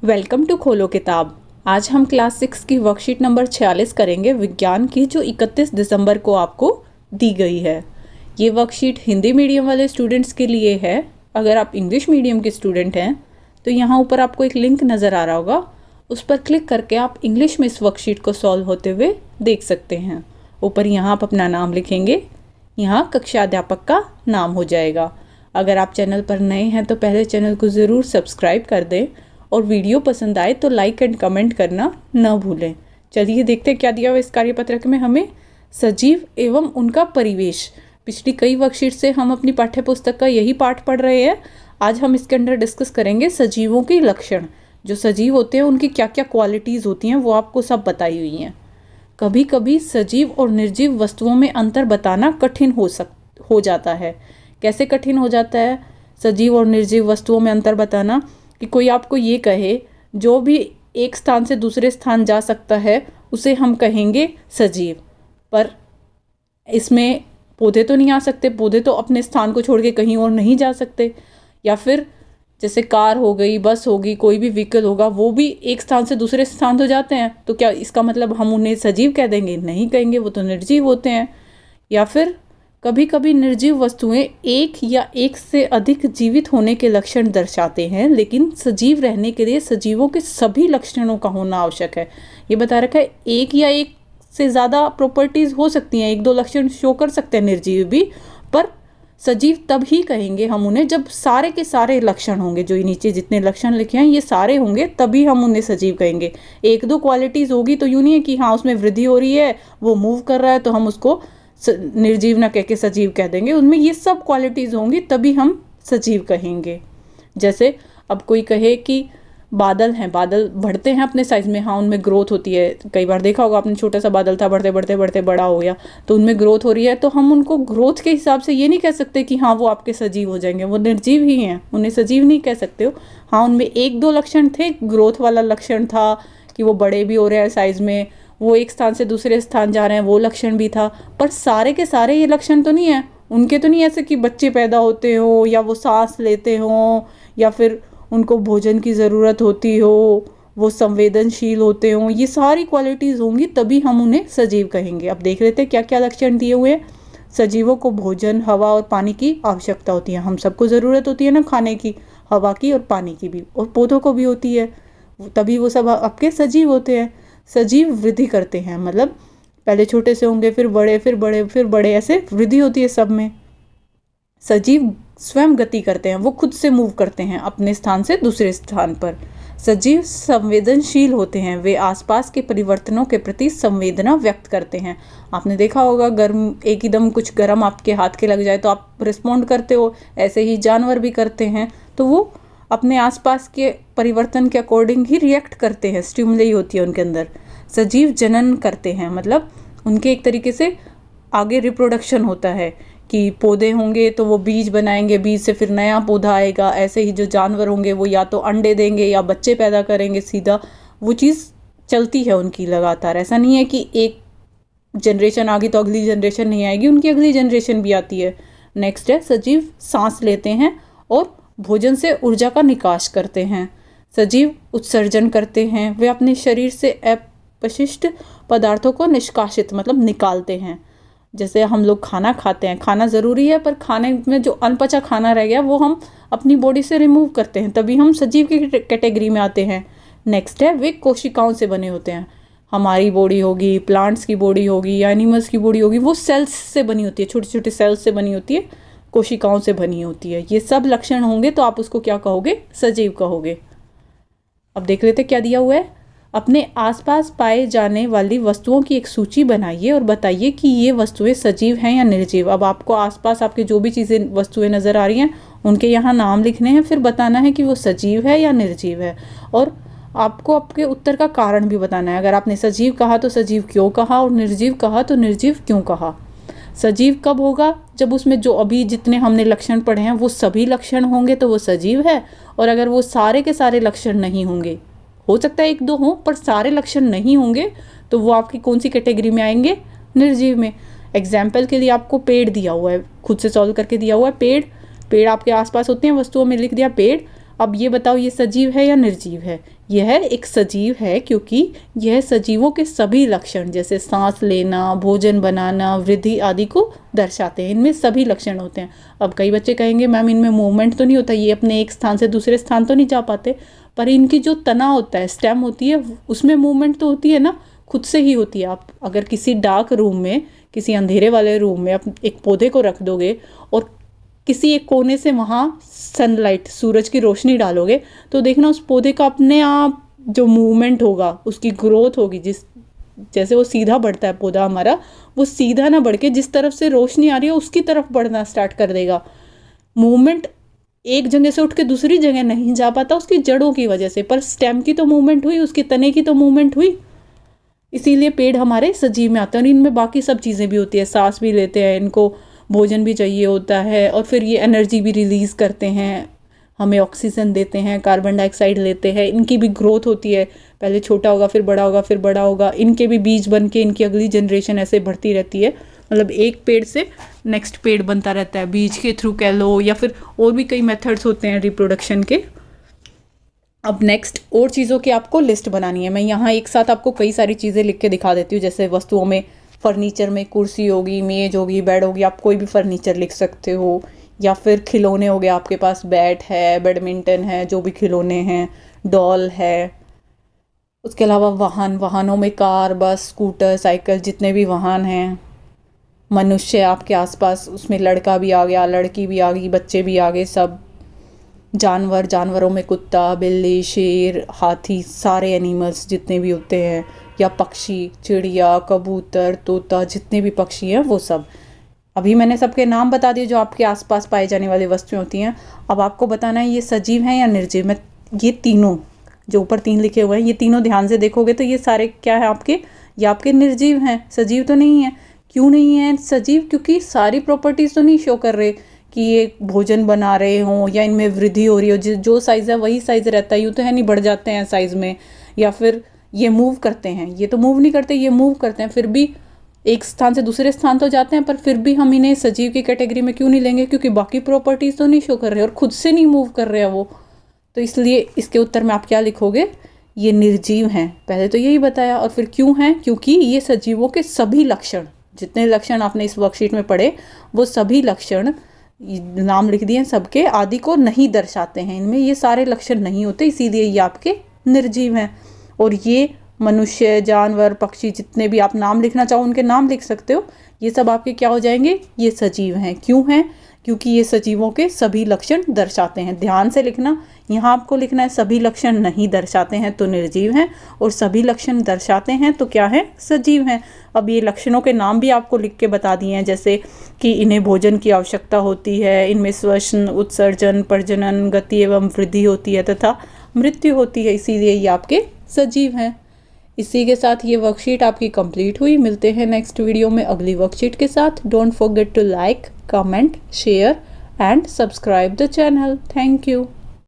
Welcome to खोलो किताब। आज हम क्लास 6 की वर्कशीट नंबर 46 करेंगे विज्ञान की, जो 31 दिसंबर को आपको दी गई है। ये वर्कशीट हिंदी मीडियम वाले स्टूडेंट्स के लिए है। अगर आप इंग्लिश मीडियम के स्टूडेंट हैं तो यहाँ ऊपर आपको एक लिंक नज़र आ रहा होगा, उस पर क्लिक करके आप इंग्लिश में इस वर्कशीट को सॉल्व होते हुए देख सकते हैं। ऊपर यहाँ आप अपना नाम लिखेंगे, यहाँ कक्षा अध्यापक का नाम हो जाएगा। अगर आप चैनल पर नए हैं तो पहले चैनल को ज़रूर सब्सक्राइब कर दें और वीडियो पसंद आए तो लाइक एंड कमेंट करना न भूलें। चलिए देखते हैं क्या दिया हुआ इस कार्यपत्रक में हमें। सजीव एवं उनका परिवेश। पिछली कई वर्कशीट से हम अपनी पाठ्य पुस्तक का यही पाठ पढ़ रहे हैं। आज हम इसके अंदर डिस्कस करेंगे सजीवों के लक्षण। जो सजीव होते हैं उनकी क्या क्या क्वालिटीज़ होती हैं वो आपको सब बताई हुई हैं। कभी कभी सजीव और निर्जीव वस्तुओं में अंतर बताना कठिन हो जाता है। कैसे कठिन हो जाता है सजीव और निर्जीव वस्तुओं में अंतर बताना? कि कोई आपको ये कहे जो भी एक स्थान से दूसरे स्थान जा सकता है उसे हम कहेंगे सजीव, पर इसमें पौधे तो नहीं आ सकते, पौधे तो अपने स्थान को छोड़ के कहीं और नहीं जा सकते। या फिर जैसे कार हो गई, बस होगी, कोई भी व्हीकल होगा, वो भी एक स्थान से दूसरे स्थान तो जाते हैं, तो क्या इसका मतलब हम उन्हें सजीव कह देंगे? नहीं कहेंगे, वो तो निर्जीव होते हैं। या फिर कभी कभी निर्जीव वस्तुएं एक या एक से अधिक जीवित होने के लक्षण दर्शाते हैं, लेकिन सजीव रहने के लिए सजीवों के सभी लक्षणों का होना आवश्यक है। ये बता रखा है एक या एक से ज़्यादा प्रॉपर्टीज़ हो सकती हैं, एक दो लक्षण शो कर सकते हैं निर्जीव भी, पर सजीव तब ही कहेंगे हम उन्हें जब सारे के सारे लक्षण होंगे। जो ये नीचे जितने लक्षण लिखे हैं ये सारे होंगे तभी हम उन्हें सजीव कहेंगे। एक दो क्वालिटीज़ होगी तो यूँ नहीं है कि हाँ उसमें वृद्धि हो रही है, वो मूव कर रहा है तो हम उसको निर्जीव ना कह के सजीव कह देंगे। उनमें ये सब क्वालिटीज़ होंगी तभी हम सजीव कहेंगे। जैसे अब कोई कहे कि बादल हैं, बादल बढ़ते हैं अपने साइज़ में, हाँ उनमें ग्रोथ होती है। कई बार देखा होगा आपने, छोटा सा बादल था, बढ़ते बढ़ते बढ़ते बड़ा हो गया, तो उनमें ग्रोथ हो रही है, तो हम उनको ग्रोथ के हिसाब से ये नहीं कह सकते कि हाँ वो आपके सजीव हो जाएंगे, वो निर्जीव ही हैं, उन्हें सजीव नहीं कह सकते हो। हाँ उनमें एक दो लक्षण थे, ग्रोथ वाला लक्षण था कि वो बड़े भी हो रहे हैं साइज़ में, वो एक स्थान से दूसरे स्थान जा रहे हैं, वो लक्षण भी था। पर सारे के सारे ये लक्षण तो नहीं है उनके। तो नहीं ऐसे कि बच्चे पैदा होते हो, या वो सांस लेते हों, या फिर उनको भोजन की ज़रूरत होती हो, वो संवेदनशील होते हों। ये सारी क्वालिटीज़ होंगी तभी हम उन्हें सजीव कहेंगे। अब देख लेते हैं क्या क्या लक्षण दिए हुए हैं। सजीवों को भोजन, हवा और पानी की आवश्यकता होती है। हम सबको ज़रूरत होती है ना खाने की, हवा की और पानी की भी, और पौधों को भी होती है, तभी वो सब आपके सजीव होते हैं। सजीव वृद्धि करते हैं, मतलब पहले छोटे से होंगे, फिर बड़े, फिर बड़े, फिर बड़े, ऐसे वृद्धि होती है सब में। सजीव स्वयं गति करते हैं, वो खुद से मूव करते हैं अपने स्थान से दूसरे स्थान पर। सजीव संवेदनशील होते हैं, वे आसपास के परिवर्तनों के प्रति संवेदना व्यक्त करते हैं। आपने देखा होगा गर्म, एकदम कुछ गर्म आपके हाथ के लग जाए तो आप रिस्पॉन्ड करते हो, ऐसे ही जानवर भी करते हैं, तो वो अपने आसपास के परिवर्तन के अकॉर्डिंग ही रिएक्ट करते हैं, स्टिमुली होती है उनके अंदर। सजीव जनन करते हैं, मतलब उनके एक तरीके से आगे रिप्रोडक्शन होता है कि पौधे होंगे तो वो बीज बनाएंगे, बीज से फिर नया पौधा आएगा। ऐसे ही जो जानवर होंगे वो या तो अंडे देंगे या बच्चे पैदा करेंगे, सीधा वो चीज़ चलती है उनकी लगातार। ऐसा नहीं है कि एक जनरेशन आ गई तो अगली जनरेशन नहीं आएगी, उनकी अगली जनरेशन भी आती है। नेक्स्ट है सजीव सांस लेते हैं और भोजन से ऊर्जा का निकास करते हैं। सजीव उत्सर्जन करते हैं, वे अपने शरीर से अपशिष्ट पदार्थों को निष्कासित मतलब निकालते हैं। जैसे हम लोग खाना खाते हैं, खाना ज़रूरी है, पर खाने में जो अनपचा खाना रह गया वो हम अपनी बॉडी से रिमूव करते हैं, तभी हम सजीव की कैटेगरी में आते हैं। नेक्स्ट है वे कोशिकाओं से बने होते हैं। हमारी बॉडी होगी, प्लांट्स की बॉडी होगी या एनिमल्स की बॉडी होगी, वो सेल्स से बनी होती है, छोटे छोटे सेल्स से बनी होती है, कोशिकाओं से बनी होती है। ये सब लक्षण होंगे तो आप उसको क्या कहोगे? सजीव कहोगे। अब देख लेते क्या दिया हुआ है। अपने आसपास पाए जाने वाली वस्तुओं की एक सूची बनाइए और बताइए कि ये वस्तुएं सजीव हैं या निर्जीव। अब आपको आसपास आपके जो भी चीज़ें वस्तुएं नज़र आ रही हैं उनके यहाँ नाम लिखने हैं, फिर बताना है कि वो सजीव है या निर्जीव है, और आपको आपके उत्तर का कारण भी बताना है। अगर आपने सजीव कहा तो सजीव क्यों कहा, और निर्जीव कहा तो निर्जीव क्यों कहा। सजीव कब होगा? जब उसमें जो अभी जितने हमने लक्षण पढ़े हैं वो सभी लक्षण होंगे तो वो सजीव है, और अगर वो सारे के सारे लक्षण नहीं होंगे, हो सकता है एक दो हों पर सारे लक्षण नहीं होंगे, तो वो आपकी कौन सी कैटेगरी में आएंगे? निर्जीव में। एग्जाम्पल के लिए आपको पेड़ दिया हुआ है, खुद से सॉल्व करके दिया हुआ है। पेड़ आपके आसपास होते हैं, वस्तुओं में लिख दिया पेड़। अब ये बताओ ये सजीव है या निर्जीव है? यह एक सजीव है क्योंकि यह सजीवों के सभी लक्षण जैसे सांस लेना, भोजन बनाना, वृद्धि आदि को दर्शाते हैं। इनमें सभी लक्षण होते हैं। अब कई बच्चे कहेंगे मैम इनमें मूवमेंट तो नहीं होता, ये अपने एक स्थान से दूसरे स्थान तो नहीं जा पाते, पर इनकी जो तना होता है, स्टेम होती है, उसमें मूवमेंट तो होती है ना, खुद से ही होती है। आप अगर किसी डार्क रूम में, किसी अंधेरे वाले रूम में आप एक पौधे को रख दोगे और किसी एक कोने से वहाँ सनलाइट, सूरज की रोशनी डालोगे, तो देखना उस पौधे का अपने आप जो मूवमेंट होगा, उसकी ग्रोथ होगी, जैसे वो सीधा बढ़ता है पौधा हमारा, वो सीधा ना बढ़ के जिस तरफ से रोशनी आ रही है उसकी तरफ बढ़ना स्टार्ट कर देगा। मूवमेंट एक जगह से उठ के दूसरी जगह नहीं जा पाता उसकी जड़ों की वजह से, पर स्टेम की तो मूवमेंट हुई, उसकी तने की तो मूवमेंट हुई। इसीलिए पेड़ हमारे सजीव में आते हैं। और इनमें बाकी सब चीज़ें भी होती है, सांस भी लेते हैं, इनको भोजन भी चाहिए होता है, और फिर ये एनर्जी भी रिलीज़ करते हैं, हमें ऑक्सीजन देते हैं, कार्बन डाइऑक्साइड लेते हैं। इनकी भी ग्रोथ होती है, पहले छोटा होगा फिर बड़ा होगा फिर बड़ा होगा। इनके भी बीज बन के इनकी अगली जनरेशन ऐसे बढ़ती रहती है। मतलब एक पेड़ से नेक्स्ट पेड़ बनता रहता है, बीज के थ्रू कह लो, या फिर और भी कई मेथड्स होते हैं रिप्रोडक्शन के। अब नेक्स्ट और चीज़ों की आपको लिस्ट बनानी है। मैं यहाँ एक साथ आपको कई सारी चीज़ें लिख के दिखा देती हूँ। जैसे वस्तुओं में, फर्नीचर में कुर्सी होगी, मेज होगी, बेड होगी, आप कोई भी फर्नीचर लिख सकते हो। या फिर खिलौने हो गए, आपके पास बैट है, बैडमिंटन है, जो भी खिलौने हैं, डॉल है। उसके अलावा वाहनों में कार, बस, स्कूटर, साइकिल, जितने भी वाहन हैं। मनुष्य आपके आसपास, उसमें लड़का भी आ गया, लड़की भी आ गई, बच्चे भी आ गए, सब। जानवरों में कुत्ता, बिल्ली, शेर, हाथी, सारे एनिमल्स जितने भी होते हैं, या पक्षी, चिड़िया, कबूतर, तोता, जितने भी पक्षी हैं वो सब। अभी मैंने सबके नाम बता दिए जो आपके आसपास पाई जाने वाली वस्तुएं होती हैं। अब आपको बताना है ये सजीव हैं या निर्जीव। मैं ये तीनों जो ऊपर 3 लिखे हुए हैं, ये तीनों ध्यान से देखोगे तो ये सारे क्या है आपके, ये आपके निर्जीव हैं, सजीव तो नहीं है। क्यों नहीं है सजीव? क्योंकि सारी प्रॉपर्टीज़ तो नहीं शो कर रहे कि ये भोजन बना रहे हों या इनमें वृद्धि हो रही हो। जो साइज़ है वही साइज़ रहता है, यूँ तो है नहीं बढ़ जाते हैं साइज़ में, या फिर ये मूव करते हैं। ये तो मूव नहीं करते, ये मूव करते हैं, फिर भी एक स्थान से दूसरे स्थान तो जाते हैं, पर फिर भी हम इन्हें सजीव की कैटेगरी में क्यों नहीं लेंगे? क्योंकि बाकी प्रॉपर्टीज़ तो नहीं शो कर रहे और खुद से नहीं मूव कर रहे हैं वो। तो इसलिए इसके उत्तर में आप क्या लिखोगे? ये निर्जीव हैं। पहले तो यही बताया। और फिर क्यों हैं? क्योंकि ये सजीवों के सभी लक्षण, जितने लक्षण आपने इस वर्कशीट में पढ़े, वो सभी लक्षण, नाम लिख दिए सबके, आदि को नहीं दर्शाते हैं। इनमें ये सारे लक्षण नहीं होते, इसीलिए ये आपके निर्जीव हैं। और ये मनुष्य, जानवर, पक्षी, जितने भी आप नाम लिखना चाहो उनके नाम लिख सकते हो, ये सब आपके क्या हो जाएंगे? ये सजीव हैं। क्यों हैं? क्योंकि ये सजीवों के सभी लक्षण दर्शाते हैं। ध्यान से लिखना, यहाँ आपको लिखना है सभी लक्षण नहीं दर्शाते हैं तो निर्जीव हैं, और सभी लक्षण दर्शाते हैं तो क्या है? सजीव हैं। अब ये लक्षणों के नाम भी आपको लिख के बता दिए हैं, जैसे कि इन्हें भोजन की आवश्यकता होती है, इनमें श्वसन, उत्सर्जन, प्रजनन, गति एवं वृद्धि होती है तथा मृत्यु होती है, इसीलिए ये आपके सजीव हैं। इसी के साथ ये वर्कशीट आपकी कंप्लीट हुई। मिलते हैं नेक्स्ट वीडियो में अगली वर्कशीट के साथ। Don't forget to like, comment, share and subscribe the channel. Thank you.